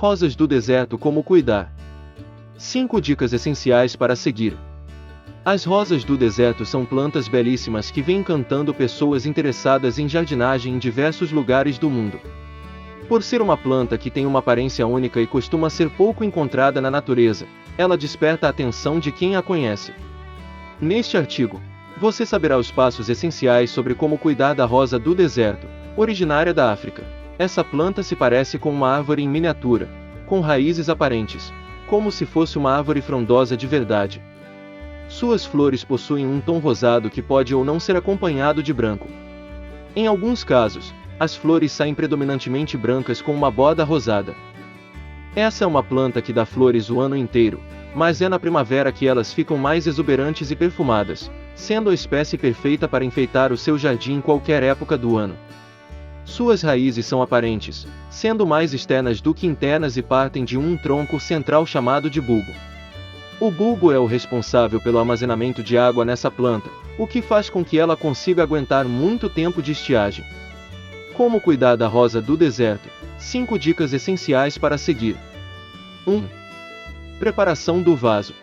Rosas do deserto: como cuidar. 5 dicas essenciais para seguir. As rosas do deserto são plantas belíssimas que vêm encantando pessoas interessadas em jardinagem em diversos lugares do mundo. Por ser uma planta que tem uma aparência única e costuma ser pouco encontrada na natureza, ela desperta a atenção de quem a conhece. Neste artigo, você saberá os passos essenciais sobre como cuidar da rosa do deserto, originária da África. Essa planta se parece com uma árvore em miniatura, com raízes aparentes, como se fosse uma árvore frondosa de verdade. Suas flores possuem um tom rosado que pode ou não ser acompanhado de branco. Em alguns casos, as flores saem predominantemente brancas com uma borda rosada. Essa é uma planta que dá flores o ano inteiro, mas é na primavera que elas ficam mais exuberantes e perfumadas, sendo a espécie perfeita para enfeitar o seu jardim em qualquer época do ano. Suas raízes são aparentes, sendo mais externas do que internas e partem de um tronco central chamado de bulbo. O bulbo é o responsável pelo armazenamento de água nessa planta, o que faz com que ela consiga aguentar muito tempo de estiagem. Como cuidar da rosa do deserto? 5 dicas essenciais para seguir. 1. Preparação do vaso.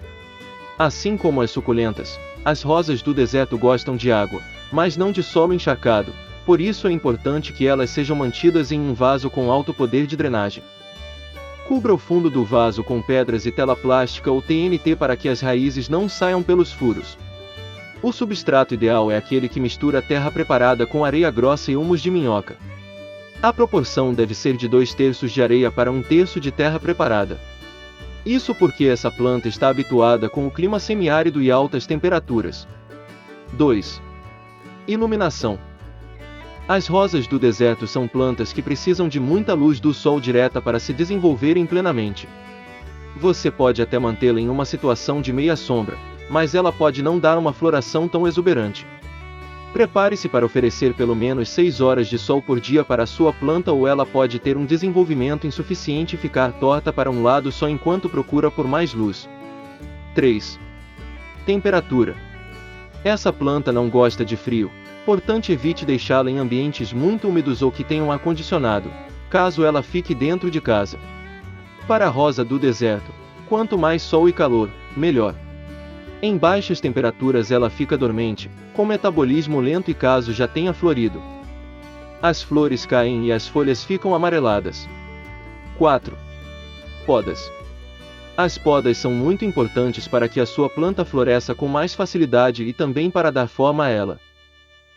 Assim como as suculentas, as rosas do deserto gostam de água, mas não de solo encharcado, por isso é importante que elas sejam mantidas em um vaso com alto poder de drenagem. Cubra o fundo do vaso com pedras e tela plástica ou TNT para que as raízes não saiam pelos furos. O substrato ideal é aquele que mistura terra preparada com areia grossa e humus de minhoca. A proporção deve ser de 2/3 de areia para 1/3 de terra preparada. Isso porque essa planta está habituada com o clima semiárido e altas temperaturas. 2. Iluminação. As rosas do deserto são plantas que precisam de muita luz do sol direta para se desenvolverem plenamente. Você pode até mantê-la em uma situação de meia sombra, mas ela pode não dar uma floração tão exuberante. Prepare-se para oferecer pelo menos 6 horas de sol por dia para a sua planta ou ela pode ter um desenvolvimento insuficiente e ficar torta para um lado só enquanto procura por mais luz. 3. Temperatura. Essa planta não gosta de frio, portanto evite deixá-la em ambientes muito úmidos ou que tenham ar-condicionado, caso ela fique dentro de casa. Para a rosa do deserto, quanto mais sol e calor, melhor. Em baixas temperaturas ela fica dormente, com metabolismo lento e caso já tenha florido. As flores caem e as folhas ficam amareladas. 4. Podas. As podas são muito importantes para que a sua planta floresça com mais facilidade e também para dar forma a ela.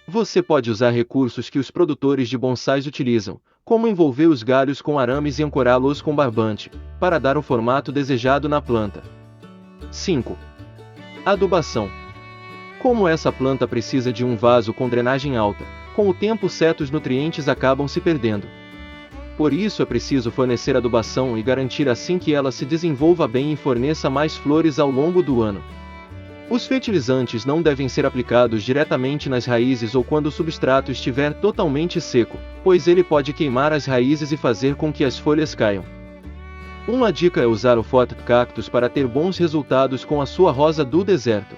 Você pode usar recursos que os produtores de bonsais utilizam, como envolver os galhos com arames e ancorá-los com barbante, para dar o formato desejado na planta. 5. Adubação. Como essa planta precisa de um vaso com drenagem alta, com o tempo certos nutrientes acabam se perdendo. Por isso é preciso fornecer adubação e garantir assim que ela se desenvolva bem e forneça mais flores ao longo do ano. Os fertilizantes não devem ser aplicados diretamente nas raízes ou quando o substrato estiver totalmente seco, pois ele pode queimar as raízes e fazer com que as folhas caiam. Uma dica é usar o Forte Cactus para ter bons resultados com a sua rosa do deserto.